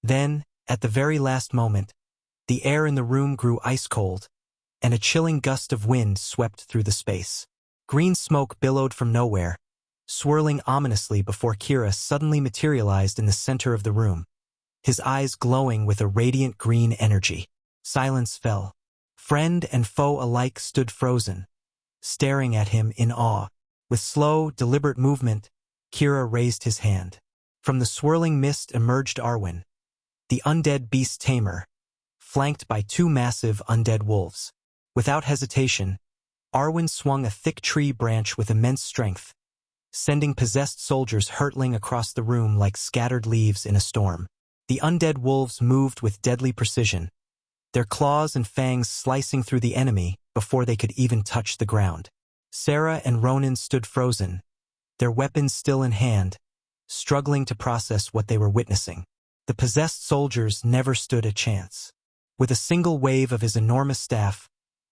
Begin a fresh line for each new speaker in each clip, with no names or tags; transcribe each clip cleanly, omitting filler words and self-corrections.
Then, at the very last moment, the air in the room grew ice-cold, and a chilling gust of wind swept through the space. Green smoke billowed from nowhere, swirling ominously before Kira suddenly materialized in the center of the room, his eyes glowing with a radiant green energy. Silence fell. Friend and foe alike stood frozen, staring at him in awe. With slow, deliberate movement, Kira raised his hand. From the swirling mist emerged Arwen, the undead beast tamer, flanked by two massive undead wolves. Without hesitation, Arwen swung a thick tree branch with immense strength, sending possessed soldiers hurtling across the room like scattered leaves in a storm. The undead wolves moved with deadly precision, their claws and fangs slicing through the enemy before they could even touch the ground. Sarah and Ronan stood frozen, their weapons still in hand, struggling to process what they were witnessing. The possessed soldiers never stood a chance. With a single wave of his enormous staff,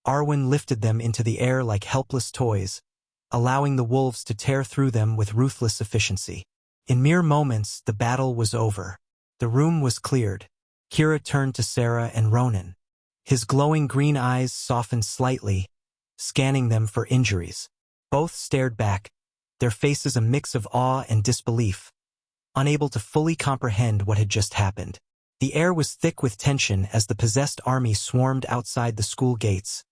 Arwen lifted them into the air like helpless toys, allowing the wolves to tear through them with ruthless efficiency. In mere moments, the battle was over. The room was cleared. Kira turned to Sarah and Ronan. His glowing green eyes softened slightly, scanning them for injuries. Both stared back, their faces a mix of awe and disbelief, unable to fully comprehend what had just happened. The air was thick with tension as the possessed army swarmed outside the school gates,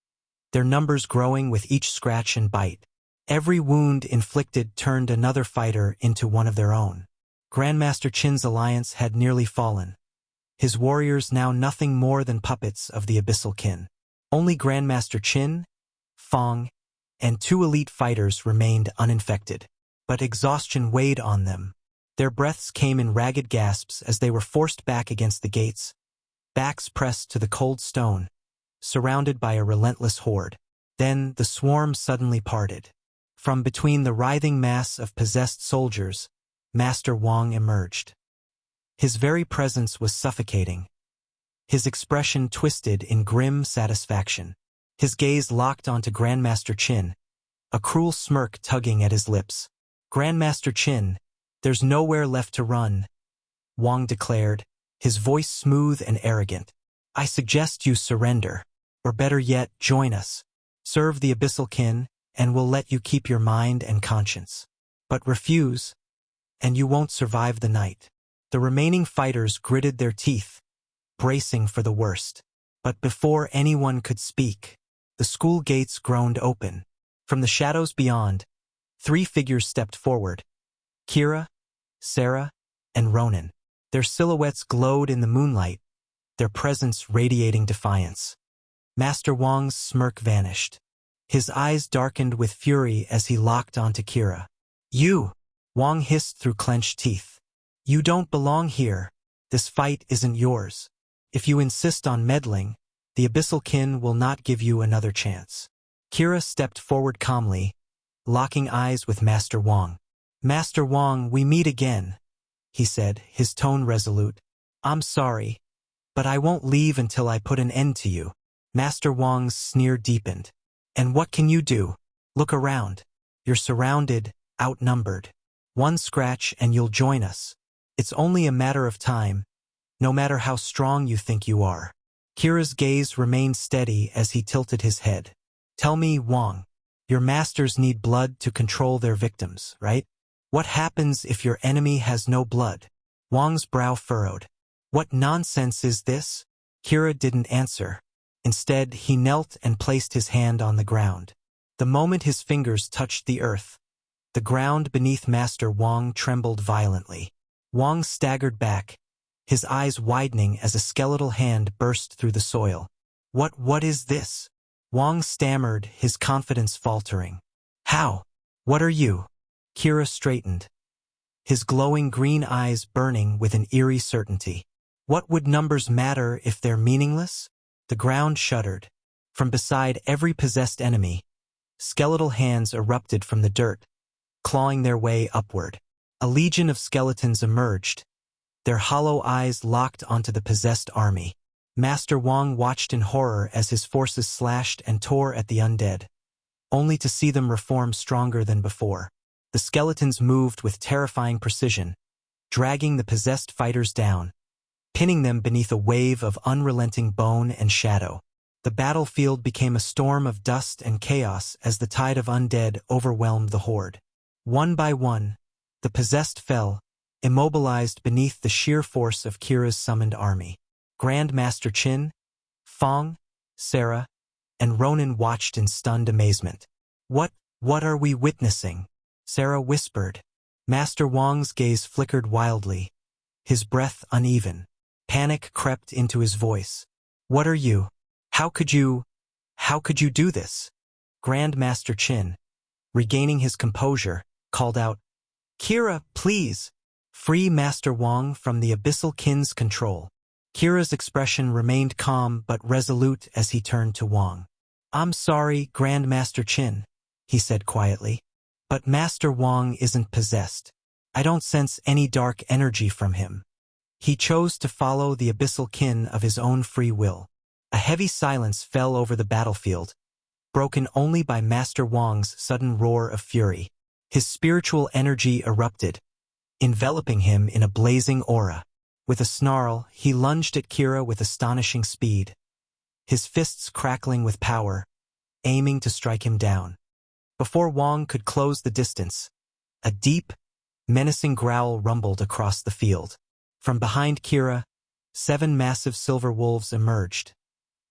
their numbers growing with each scratch and bite. Every wound inflicted turned another fighter into one of their own. Grandmaster Chin's alliance had nearly fallen, his warriors now nothing more than puppets of the Abyssal Kin. Only Grandmaster Chin, Fang, and two elite fighters remained uninfected, but exhaustion weighed on them. Their breaths came in ragged gasps as they were forced back against the gates, backs pressed to the cold stone, surrounded by a relentless horde. Then the swarm suddenly parted. From between the writhing mass of possessed soldiers, Master Wang emerged. His very presence was suffocating, his expression twisted in grim satisfaction. His gaze locked onto Grandmaster Chin, a cruel smirk tugging at his lips. "Grandmaster Chin, there's nowhere left to run," Wang declared, his voice smooth and arrogant. "I suggest you surrender, or better yet, join us. Serve the Abyssal Kin, and we'll let you keep your mind and conscience. But refuse, and you won't survive the night." The remaining fighters gritted their teeth, bracing for the worst. But before anyone could speak, the school gates groaned open. From the shadows beyond, three figures stepped forward: Kira, Sarah, and Ronan. Their silhouettes glowed in the moonlight, their presence radiating defiance. Master Wang's smirk vanished. His eyes darkened with fury as he locked onto Kira. "You!" Wang hissed through clenched teeth. "You don't belong here. This fight isn't yours. If you insist on meddling, the Abyssal Kin will not give you another chance." Kira stepped forward calmly, locking eyes with Master Wang. "Master Wang, we meet again," he said, his tone resolute. "I'm sorry, but I won't leave until I put an end to you." Master Wang's sneer deepened. "And what can you do? Look around. You're surrounded, outnumbered. One scratch and you'll join us. It's only a matter of time, no matter how strong you think you are." Kira's gaze remained steady as he tilted his head. "Tell me, Wang, your masters need blood to control their victims, right? What happens if your enemy has no blood?" Wang's brow furrowed. "What nonsense is this?" Kira didn't answer. Instead, he knelt and placed his hand on the ground. The moment his fingers touched the earth, the ground beneath Master Wang trembled violently. Wang staggered back, his eyes widening as a skeletal hand burst through the soil. What is this?" Wang stammered, his confidence faltering. "How? What are you?" Kira straightened, his glowing green eyes burning with an eerie certainty. "What would numbers matter if they're meaningless?" The ground shuddered. From beside every possessed enemy, skeletal hands erupted from the dirt, clawing their way upward. A legion of skeletons emerged, their hollow eyes locked onto the possessed army. Master Wang watched in horror as his forces slashed and tore at the undead, only to see them reform stronger than before. The skeletons moved with terrifying precision, dragging the possessed fighters down, pinning them beneath a wave of unrelenting bone and shadow. The battlefield became a storm of dust and chaos as the tide of undead overwhelmed the horde. One by one, the possessed fell, immobilized beneath the sheer force of Kira's summoned army. Grandmaster Chin, Fang, Sarah, and Ronan watched in stunned amazement. What are we witnessing? Sarah whispered. Master Wang's gaze flickered wildly, his breath uneven. Panic crept into his voice. What are you? How could you do this? Grandmaster Chin, regaining his composure, called out, Kira, please! Free Master Wang from the Abyssal Kin's control. Kira's expression remained calm but resolute as he turned to Wang. I'm sorry, Grandmaster Chin, he said quietly, but Master Wang isn't possessed. I don't sense any dark energy from him. He chose to follow the Abyssal Kin of his own free will. A heavy silence fell over the battlefield, broken only by Master Wang's sudden roar of fury. His spiritual energy erupted, enveloping him in a blazing aura. With a snarl, he lunged at Kira with astonishing speed, his fists crackling with power, aiming to strike him down. Before Wang could close the distance, a deep, menacing growl rumbled across the field. From behind Kira, 7 massive silver wolves emerged,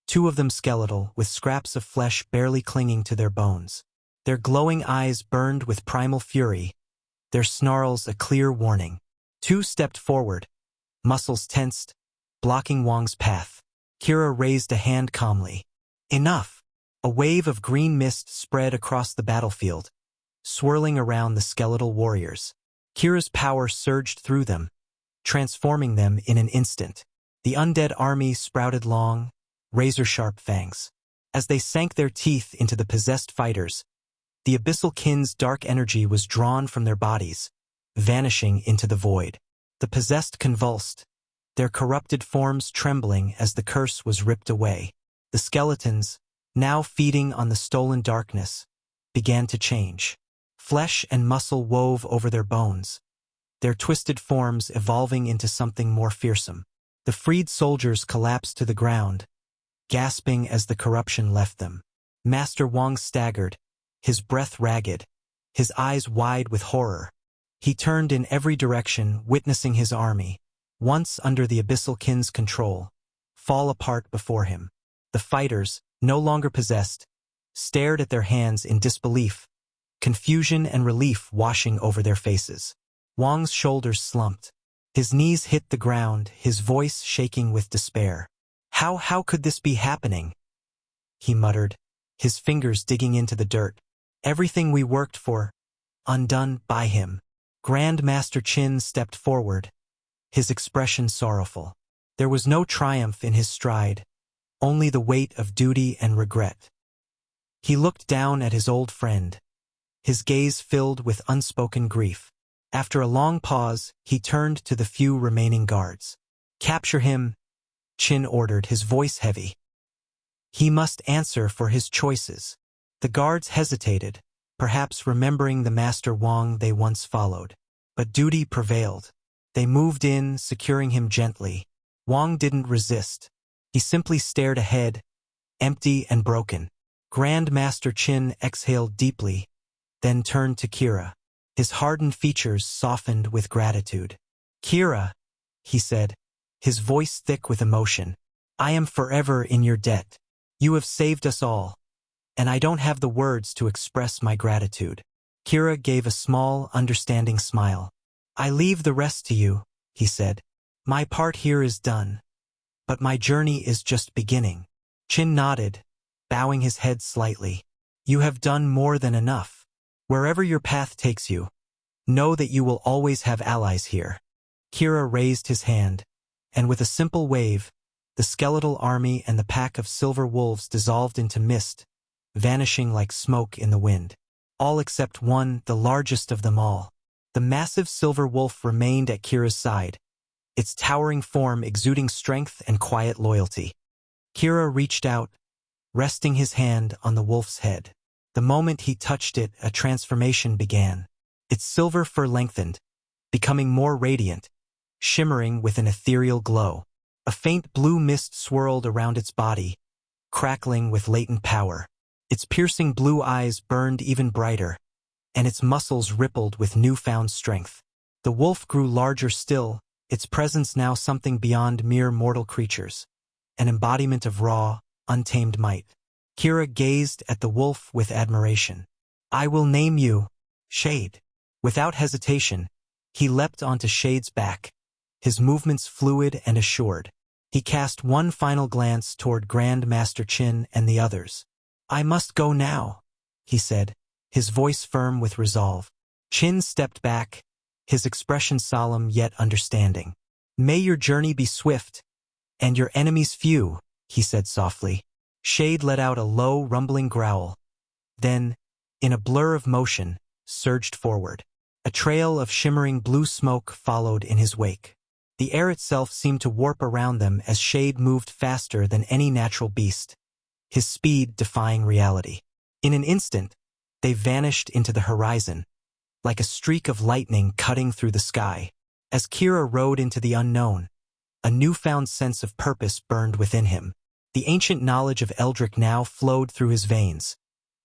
2 of them skeletal, with scraps of flesh barely clinging to their bones. Their glowing eyes burned with primal fury, their snarls a clear warning. 2 stepped forward, muscles tensed, blocking Wang's path. Kira raised a hand calmly. Enough! A wave of green mist spread across the battlefield, swirling around the skeletal warriors. Kira's power surged through them, transforming them in an instant. The undead army sprouted long, razor-sharp fangs. As they sank their teeth into the possessed fighters, the Abyssal Kin's dark energy was drawn from their bodies, vanishing into the void. The possessed convulsed, their corrupted forms trembling as the curse was ripped away. The skeletons, now feeding on the stolen darkness, began to change. Flesh and muscle wove over their bones, their twisted forms evolving into something more fearsome. The freed soldiers collapsed to the ground, gasping as the corruption left them. Master Wang staggered, his breath ragged, his eyes wide with horror. He turned in every direction, witnessing his army, once under the Abyssal Kin's control, fall apart before him. The fighters, no longer possessed, stared at their hands in disbelief, confusion and relief washing over their faces. Wang's shoulders slumped. His knees hit the ground, his voice shaking with despair. How could this be happening? He muttered, his fingers digging into the dirt. Everything we worked for, undone by him. Grandmaster Chin stepped forward, his expression sorrowful. There was no triumph in his stride, only the weight of duty and regret. He looked down at his old friend, his gaze filled with unspoken grief. After a long pause, he turned to the few remaining guards. Capture him, Chin ordered, his voice heavy. He must answer for his choices. The guards hesitated, perhaps remembering the Master Wang they once followed. But duty prevailed. They moved in, securing him gently. Wang didn't resist. He simply stared ahead, empty and broken. Grandmaster Chin exhaled deeply, then turned to Kira. His hardened features softened with gratitude. Kira, he said, his voice thick with emotion, I am forever in your debt. You have saved us all, and I don't have the words to express my gratitude. Kira gave a small, understanding smile. I leave the rest to you, he said. My part here is done, but my journey is just beginning. Chin nodded, bowing his head slightly. You have done more than enough. Wherever your path takes you, know that you will always have allies here. Kira raised his hand, and with a simple wave, the skeletal army and the pack of silver wolves dissolved into mist, vanishing like smoke in the wind. All except one, the largest of them all. The massive silver wolf remained at Kira's side, its towering form exuding strength and quiet loyalty. Kira reached out, resting his hand on the wolf's head. The moment he touched it, a transformation began. Its silver fur lengthened, becoming more radiant, shimmering with an ethereal glow. A faint blue mist swirled around its body, crackling with latent power. Its piercing blue eyes burned even brighter, and its muscles rippled with newfound strength. The wolf grew larger still, its presence now something beyond mere mortal creatures, an embodiment of raw, untamed might. Kira gazed at the wolf with admiration. "I will name you Shade." Without hesitation, he leapt onto Shade's back, his movements fluid and assured. He cast one final glance toward Grandmaster Chin and the others. "I must go now," he said, his voice firm with resolve. Chin stepped back, his expression solemn yet understanding. "May your journey be swift, and your enemies few," he said softly. Shade let out a low, rumbling growl, then, in a blur of motion, surged forward. A trail of shimmering blue smoke followed in his wake. The air itself seemed to warp around them as Shade moved faster than any natural beast, his speed defying reality. In an instant, they vanished into the horizon, like a streak of lightning cutting through the sky. As Kira rode into the unknown, a newfound sense of purpose burned within him. The ancient knowledge of Eldrick now flowed through his veins,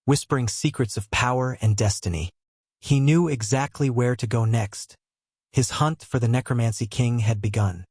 whispering secrets of power and destiny. He knew exactly where to go next. His hunt for the Necromancy King had begun.